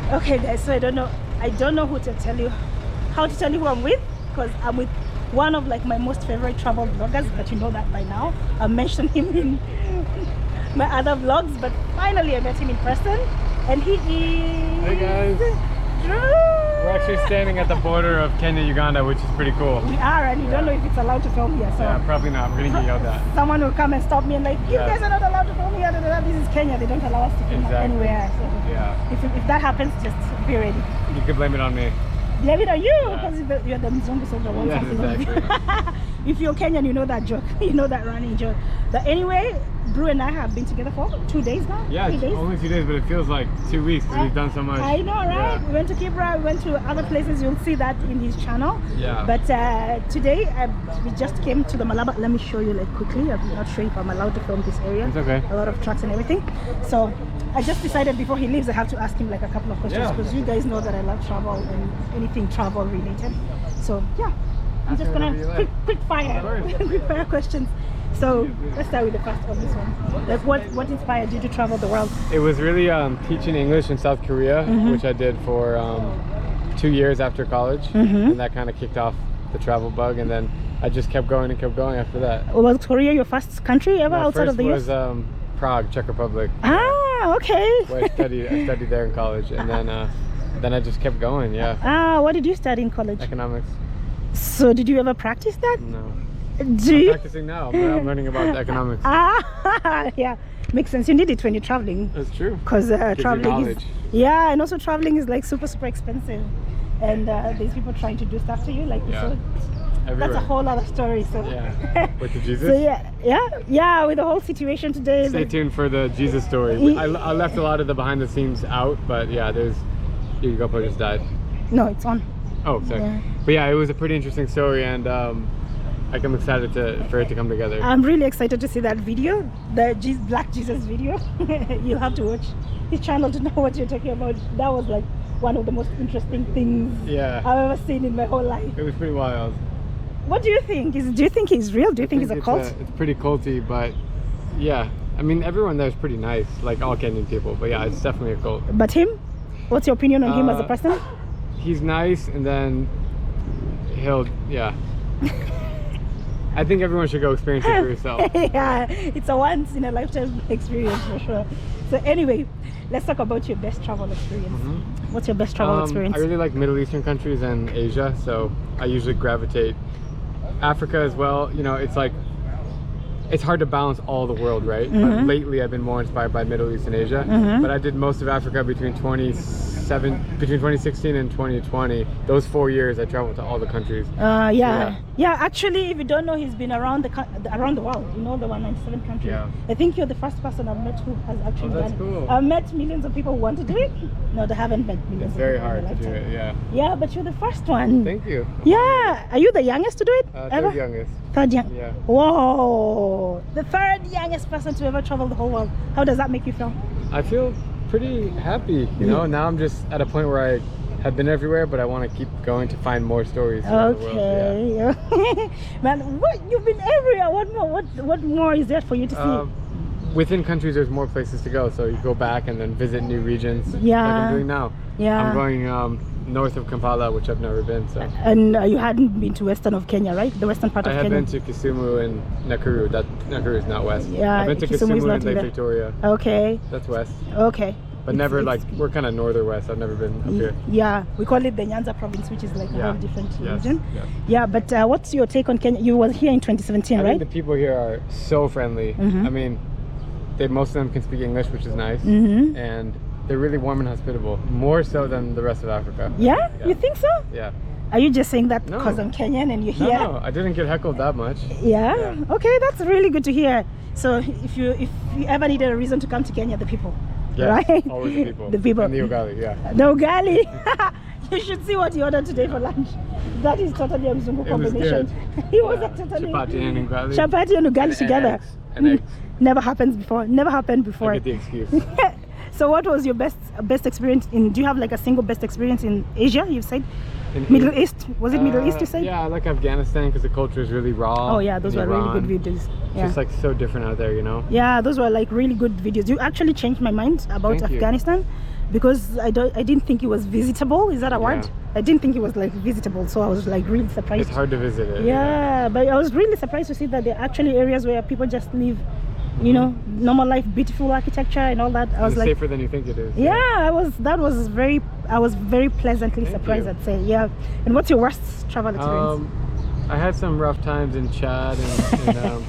Okay guys, so I don't know how to tell you who I'm with, because I'm with one of like my most favorite travel vloggers, but you know that by now. I mentioned him in my other vlogs, but finally I met him in person, and he is... Hey guys! Drew! We're actually standing at the border of Kenya, Uganda, which is pretty cool. We are, and you don't know if it's allowed to film here, so... Yeah, probably not. We're gonna get yelled at. Someone will come and stop me and like, you guys are not allowed to film here, this is Kenya, they don't allow us to film anywhere. So yeah. If that happens, just be ready. You can blame it on me. Blame it on you, because you're the Mzungu soldier. Yeah, exactly. If you're Kenyan, you know that joke. You know that running joke. But anyway, Drew and I have been together for 2 days now. Yeah, it's only 2 days, but it feels like 2 weeks because we've done so much. I know, right? Yeah. We went to Kibra, we went to other places. You'll see that in his channel. Yeah. But today, we just came to the Malaba. Let me show you like quickly. I'm not sure if I'm allowed to film this area. It's okay. A lot of trucks and everything. So I just decided before he leaves, I have to ask him like a couple of questions, because you guys know that I love travel and anything travel related. So yeah, I'm just gonna quick fire questions. So let's start with the first one, this one. Like what inspired you to travel the world? It was really teaching English in South Korea, which I did for 2 years after college, and that kind of kicked off the travel bug, and then I just kept going after that. Was Korea your first country ever outside of the US? Was Prague, Czech Republic. Ah, okay. Where I studied there in college, and then I just kept going. Yeah. Ah, what did you study in college? Economics. So did you ever practice that? No. I'm practicing now. I'm learning about economics. Ah, yeah, makes sense. You need it when you're traveling. That's true. Because traveling is, yeah, and also traveling is like super expensive, and there's people trying to do stuff to you, like so. Everywhere. That's a whole other story. So yeah, with the Jesus. So yeah, with the whole situation today. Stay tuned for the Jesus story. I left a lot of the behind the scenes out, but yeah, your GoPro just died. No, it's on. Oh, sorry. Yeah. But yeah, it was a pretty interesting story, and I'm excited for it to come together. I'm really excited to see that video, the Black Jesus video. You'll have to watch his channel to know what you're talking about. That was like one of the most interesting things I've ever seen in my whole life. It was pretty wild. What do you think? Do you think he's real? Do you think he's a cult? It's pretty culty, but yeah. I mean, everyone there is pretty nice, like all Kenyan people. But yeah, it's definitely a cult. But him? What's your opinion on him as a person? He's nice, and then I think everyone should go experience it for yourself. Yeah, it's a once in a lifetime experience for sure. So anyway, let's talk about your best travel experience. What's your best travel experience? I really like Middle Eastern countries and Asia, so I usually gravitate. Africa as well, you know, it's hard to balance all the world, right? But lately I've been more inspired by Middle East and Asia, but I did most of Africa between 2016 and 2020. Those 4 years I traveled to all the countries. Yeah, actually, if you don't know, he's been around the world, you know, the 197 countries. I think you're the first person I've met who has actually done it. Cool. I've met millions of people who want to do it. No, they haven't met millions. It's very hard to do it, yeah, but you're the first one. Thank you. Yeah, are you the youngest to do it? Third youngest. Third young. Yeah. Whoa, the third youngest person to ever travel the whole world. How does that make you feel? I feel pretty happy, you know. Now I'm just at a point where I have been everywhere, but I want to keep going to find more stories around the world. Yeah. Man, you've been everywhere. What more is there for you to see? Within countries there's more places to go, so you go back and then visit new regions, like I'm doing now. I'm going north of Kampala, which I've never been. So. And you hadn't been to western of Kenya, right? The western part of Kenya. I have been to Kisumu and Nakuru. Nakuru is not west. Yeah, I've been to Kisumu and Lake Victoria. Okay. That's west. Okay. But never like, we're kind of northern west. I've never been up here. Yeah, we call it the Nyanza province, which is like a whole different region. Yeah, but what's your take on Kenya? You were here in 2017, right? I think the people here are so friendly. I mean, most of them can speak English, which is nice. And they're really warm and hospitable, more so than the rest of Africa. Yeah? You think so? Yeah. Are you just saying that because I'm Kenyan and you're here? No, I didn't get heckled that much. Yeah? Okay, that's really good to hear. So if you ever needed a reason to come to Kenya, the people. Yeah, right? Always the people. The people. And the ugali, The ugali. You should see what he ordered today for lunch. That is totally a Mzungu combination. He was totally... Chapati and ugali. Chapati and ugali together. And eggs. Never happened before. I get the excuse. So what was your best experience in, do you have like a single best experience in Asia, you've said? Middle East? Was it Middle East you said? Yeah, I like Afghanistan because the culture is really raw. Oh yeah, those were really good videos. Yeah. Just like so different out there, you know? Yeah, those were like really good videos. You actually changed my mind about Afghanistan. because I didn't think it was visitable. Is that a word? I didn't think it was like visitable, so I was like really surprised. It's hard to visit it. Yeah, but I was really surprised to see that there are actually areas where people just live, you know, normal life, beautiful architecture and all that. I was like, safer than you think it is. Yeah, I was very pleasantly surprised, I'd say. Yeah. And what's your worst travel experience? I had some rough times in Chad and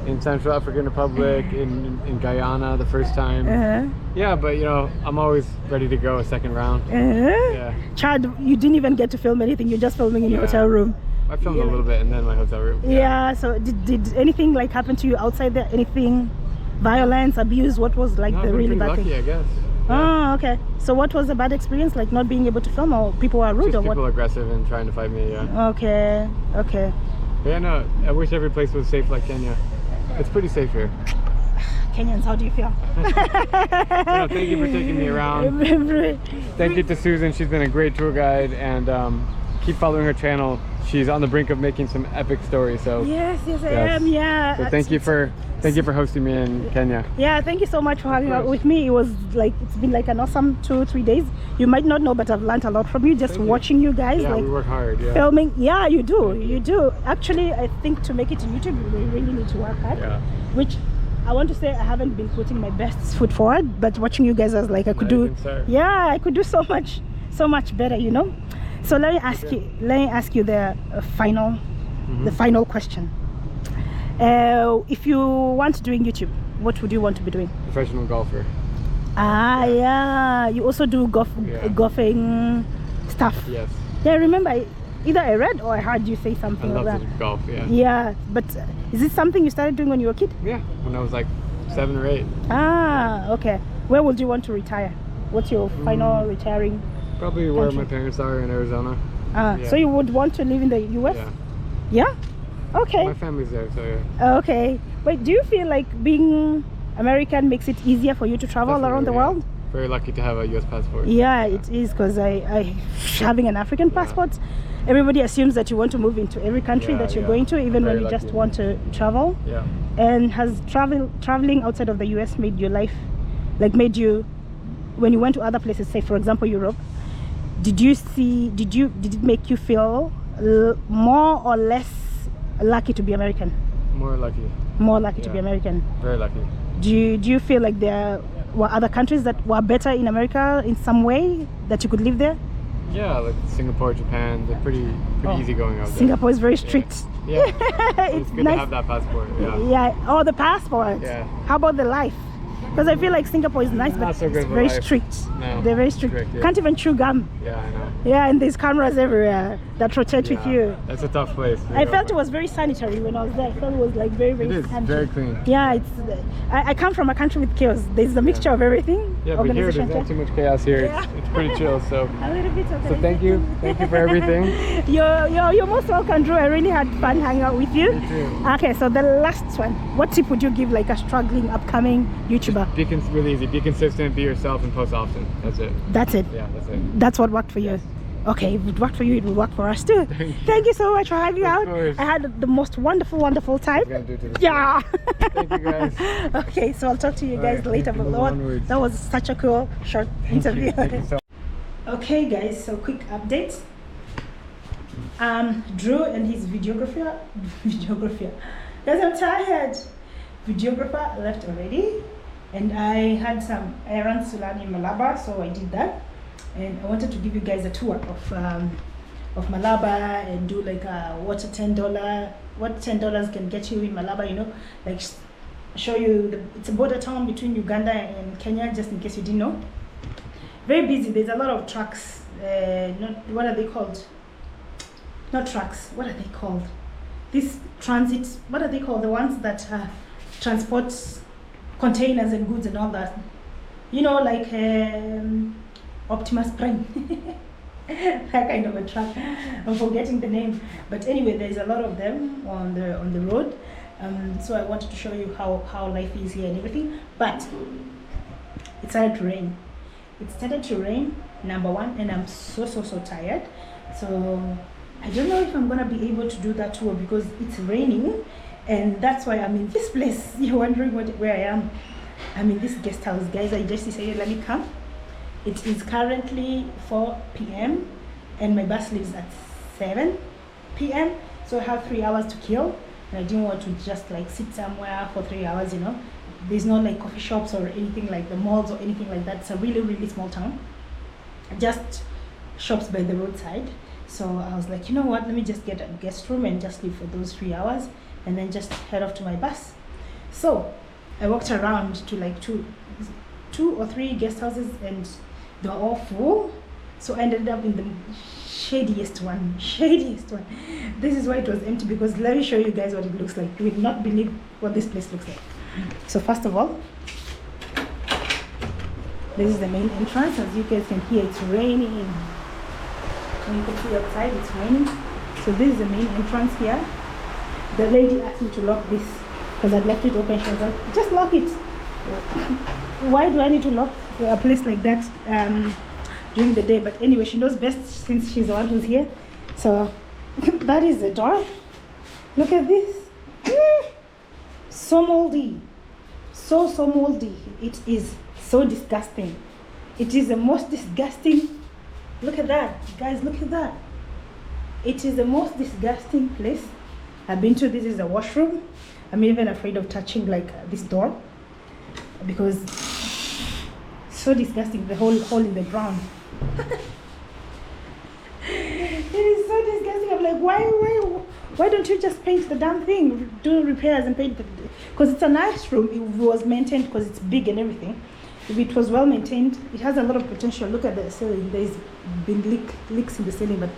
in Central African Republic, in Guyana the first time. Yeah, but you know, I'm always ready to go a second round. Yeah. Chad, you didn't even get to film anything. You're just filming in your hotel room. I filmed a little bit and then my hotel room. Yeah. So did anything like happen to you outside there? Anything, violence, abuse? What was like the really bad thing? I guess. Oh, okay. So what was the bad experience? Like not being able to film, or people are rude, just or what? People aggressive and trying to fight me. Yeah. Okay. Okay. Yeah, no. I wish every place was safe like Kenya. It's pretty safe here. Kenyans, how do you feel? No, thank you for taking me around. Thank you to Susan. She's been a great tour guide, and keep following her channel. She's on the brink of making some epic stories. So yes, I am. Yeah. So thank you for hosting me in Kenya. Yeah, thank you so much for hanging out with me. It was like, it's been like an awesome 2-3 days. You might not know, but I've learned a lot from you just watching you guys. Yeah, like, we work hard. Yeah. Filming. Yeah, you do. You do. Actually, I think to make it to YouTube, we really need to work hard. Yeah. Which I want to say I haven't been putting my best foot forward, but watching you guys, I was like, I could do. Yeah, I could do so much better, you know. So let me ask you the final question. If you want doing YouTube, what would you want to be doing? Professional golfer. Yeah. You also do golfing stuff. Yes. Yeah, I remember either I read or I heard you say something like that. I love to golf, yeah. Yeah, but is it something you started doing when you were a kid? Yeah, when I was like 7 or 8. Ah, okay. Where would you want to retire? What's your final retiring? Probably where my parents are in Arizona. So you would want to live in the US? Yeah? Okay. My family's there, so yeah. Okay. Wait, do you feel like being American makes it easier for you to travel around the world? Very lucky to have a US passport. Yeah, it is, because I having an African passport, everybody assumes that you want to move into every country that you're going to, even when you just want to travel. Yeah. And has traveling outside of the US made your life, like made you, when you went to other places, say for example Europe, did it make you feel more or less lucky to be American? More lucky. More lucky to be American. Very lucky. Do you feel like there were other countries that were better in America in some way, that you could live there? Yeah, like Singapore, Japan, they're pretty easy going out there. Singapore is very strict. Yeah. It's good nice to have that passport. Yeah. Oh, the passport. Yeah. How about the life? Because I feel like Singapore is nice, but it's very strict. No, they're very strict. Can't even chew gum. Yeah, I know. Yeah, and there's cameras everywhere that rotate with you. That's a tough place. I felt it was very sanitary when I was there. I felt it was like very sanitary. Very clean. Yeah, it's. I come from a country with chaos. There's a mixture of everything. Yeah, but here there's not too much chaos here. It's pretty chill. So. A little bit of. So thank you for everything. You're most welcome, Drew. I really had fun hanging out with you. Me too. Okay, so the last one. What tip would you give like a struggling upcoming YouTuber? Really easy. Be consistent. Be yourself, and post often. That's it. That's it. Yeah, that's it. That's what worked for you. Okay, if it worked for you, it will work for us too. Thank you so much for hanging out. I had the most wonderful time. Yeah. Thank you guys. Okay, so I'll talk to you guys later. But that was such a cool short interview. Thank you so much. Okay guys, so quick update. Drew and his videographer. Guys, I'm tired. Videographer left already, and I had some errands to learn in Malaba, so I did that. And I wanted to give you guys a tour of Malaba and do like what $10 can get you in Malaba, you know, like show you it's a border town between Uganda and Kenya, just in case you didn't know. Very busy. There's a lot of trucks. What are they called? Not trucks. What are they called? These transit. What are they called? The ones that transport containers and goods and all that. You know, like Optimus Prime. That kind of a truck. I'm forgetting the name. But anyway, there's a lot of them on the road. So I wanted to show you how life is here and everything. But it started to rain. It started to rain, number one, and I'm so tired. So I don't know if I'm gonna be able to do that tour because it's raining, and that's why I'm in this place. You're wondering where I am. I'm in this guest house, guys. I just decided let me come It is currently 4 p.m. and my bus leaves at 7 p.m. So I have 3 hours to kill, and I didn't want to just like sit somewhere for 3 hours, you know. There's no like coffee shops or anything like the malls or anything like that. It's a really, really small town. Just shops by the roadside. So I was like, you know what, let me just get a guest room and just live for those 3 hours and then just head off to my bus. So I walked around to like two or three guest houses and they were all full. So I ended up in the shadiest one. This is why it was empty, because let me show you guys what it looks like. You will not believe what this place looks like. So first of all, this is the main entrance. As you guys can hear, it's raining. And you can see outside, it's raining. So this is the main entrance here. The lady asked me to lock this because I'd left it open. She was like, just lock it. Why do I need to lock a place like that during the day? But anyway, she knows best since she's the one who's here. So that is the door. Look at this. So moldy. So moldy. It is so disgusting. It is the most disgusting. Look at that, guys, look at that. It is the most disgusting place I've been to. This is a washroom. I'm even afraid of touching like this door because so disgusting, the whole hole in the ground. It is so disgusting. I'm like, why don't you just paint the damn thing? Do repairs and paint it, because it's a nice room. It was maintained because it's big and everything. If it was well maintained, it has a lot of potential. Look at the ceiling. There's been leaks in the ceiling, but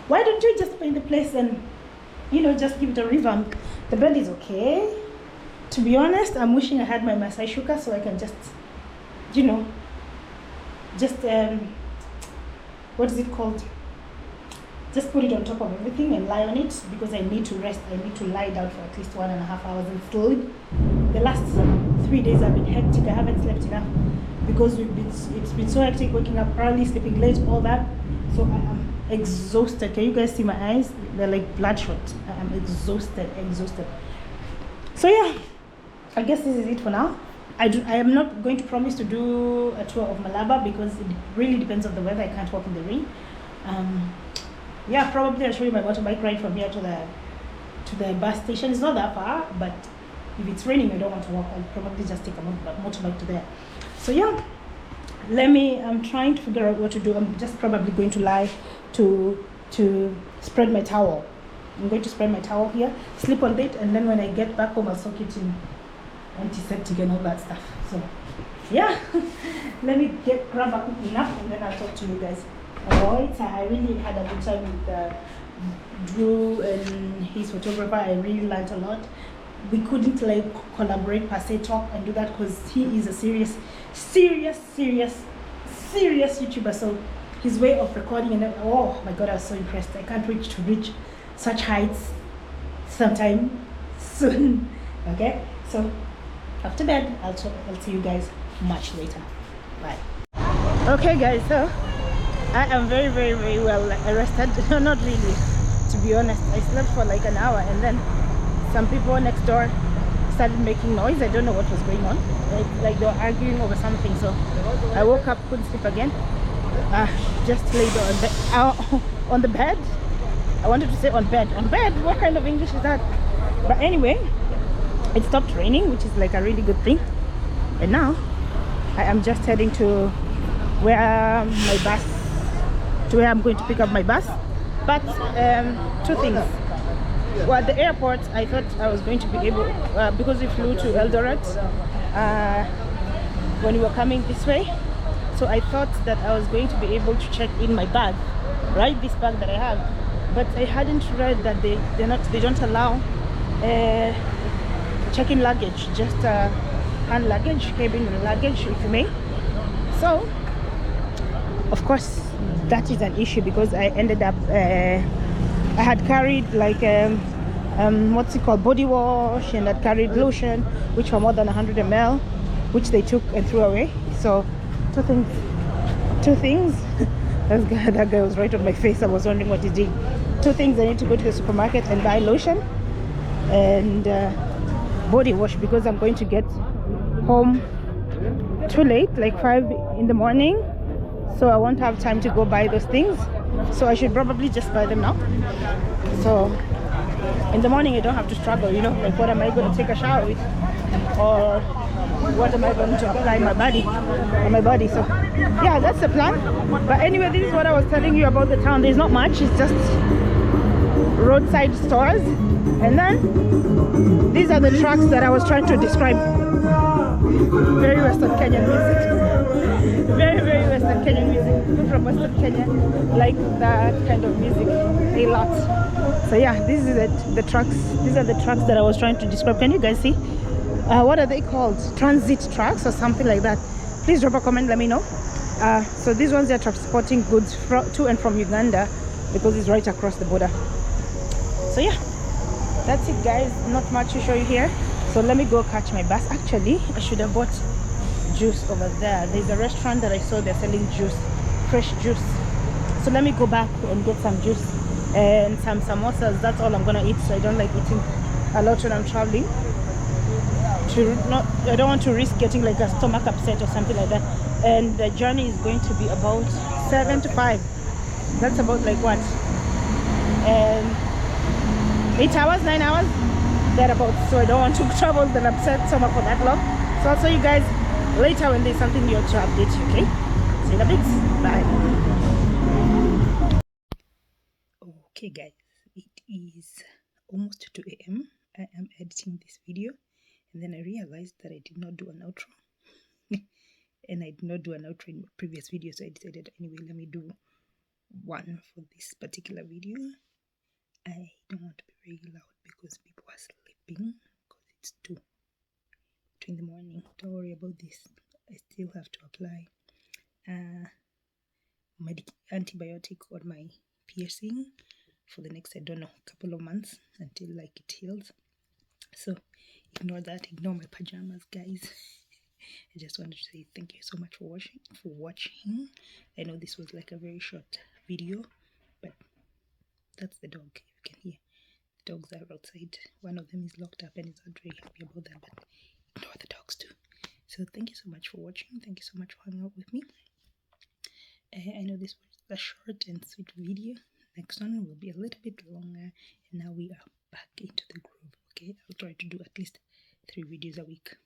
why don't you just paint the place and, you know, just give it a revamp? The bed is okay. To be honest, I'm wishing I had my Masai shuka so I can just, you know, just what is it called? Just put it on top of everything and lie on it, because I need to rest. I need to lie down for at least 1.5 hours and sleep. The last 3 days I've been hectic. I haven't slept enough because it's been so hectic, waking up early, sleeping late, all that. So I am exhausted. Can you guys see my eyes? They're like bloodshot. I am exhausted. So yeah, I guess this is it for now. I am not going to promise to do a tour of Malaba because it really depends on the weather. I can't walk in the rain. Yeah, probably I'll show you my motorbike ride from here to the bus station. It's not that far, but if it's raining, I don't want to walk. I'll probably just take a motorbike to there. So yeah, I'm trying to figure out what to do. I'm just probably going to lie to spread my towel. I'm going to spread my towel here, sleep on it, and then when I get back home, I'll soak it in antiseptic and all that stuff. So yeah, let me grab a quick nap and then I'll talk to you guys. Alright, I really had a good time with Drew and his photographer. I really learned a lot. We couldn't like collaborate per se, talk and do that, because he is a serious YouTuber. So his way of recording, and oh my god, I was so impressed. I can't wait to reach such heights sometime soon. Okay, so after that I'll see you guys much later. Bye. Okay guys, so I am very well rested. No, not really, to be honest. I slept for like an hour and then some people next door started making noise. I don't know what was going on. Like they were arguing over something. So I woke up, couldn't sleep again. Just laid on the bed. I wanted to say on bed. On bed? What kind of English is that? But anyway, it stopped raining, which is like a really good thing. And now I am just heading to where I'm going to pick up my bus. But two things. Well, at the airport, I thought I was going to be able, because we flew to Eldoret when we were coming this way. So I thought that I was going to be able to check in my bag, right? This bag that I have. But I hadn't read that they don't allow check-in luggage, just hand luggage, cabin luggage, if you may. So, of course, that is an issue because I ended up, I had carried like, what's it called, body wash, and I'd carried lotion, which were more than 100 ml, which they took and threw away. So, two things. That guy was right on my face. I was wondering what he did. Two things: I need to go to the supermarket and buy lotion and body wash, because I'm going to get home too late, like 5 in the morning, so I won't have time to go buy those things, so I should probably just buy them now. So in the morning I don't have to struggle, you know, like what am I going to take a shower with, or what am I going to apply on my body. So yeah, that's the plan. But anyway, this is what I was telling you about the town. There's not much, it's just roadside stores, and then these are the trucks that I was trying to describe. Very Western Kenyan music. Very Western Kenyan music. People from Western Kenya like that kind of music a lot. So yeah, this is the trucks. These are the trucks that I was trying to describe. Can you guys see? What are they called? Transit trucks or something like that? Please drop a comment, let me know. So these ones are transporting goods to and from Uganda, because it's right across the border. So yeah, that's it guys, not much to show you here. So let me go catch my bus. Actually, I should have bought juice over there. There's a restaurant that I saw they're selling juice, fresh juice. So let me go back and get some juice and some samosas. That's all I'm gonna eat. So I don't like eating a lot when I'm traveling. I don't want to risk getting like a stomach upset or something like that. And the journey is going to be about 7 to 5. That's about like what? 8 hours, 9 hours, thereabouts. So I don't want to travel the upset stomach for that long. So I'll show you guys later when there's something new to update you, okay? See you in a bit. Bye. Okay guys, it is almost 2 a.m. I am editing this video, and then I realized that I did not do an outro. And I did not do an outro in my previous video, so I decided anyway, let me do one for this particular video. I don't want to be very loud because people are sleeping, because it's 2 in the morning. Don't worry about this. I still have to apply antibiotic on my piercing for the next, I don't know, couple of months, until like it heals. So ignore that, ignore my pajamas guys. I just wanted to say thank you so much for watching. I know this was like a very short video, but that's the dog. You can hear the dogs are outside. One of them is locked up and is not very happy about that, but ignore the dogs too. So thank you so much for watching. Thank you so much for hanging out with me. I know this was a short and sweet video. Next one will be a little bit longer, and now we are back into the groove. Okay, I'll try to do at least 3 videos a week.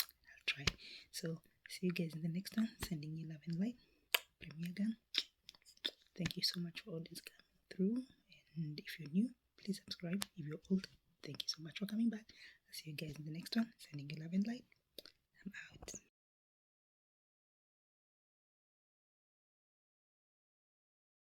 I'll try. So see you guys in the next one. Sending you love and light. Premier Gun. Thank you so much for all this coming through. And if you're new, please subscribe. If you're old, thank you so much for coming back. I'll see you guys in the next one. Sending you love and light. I'm out.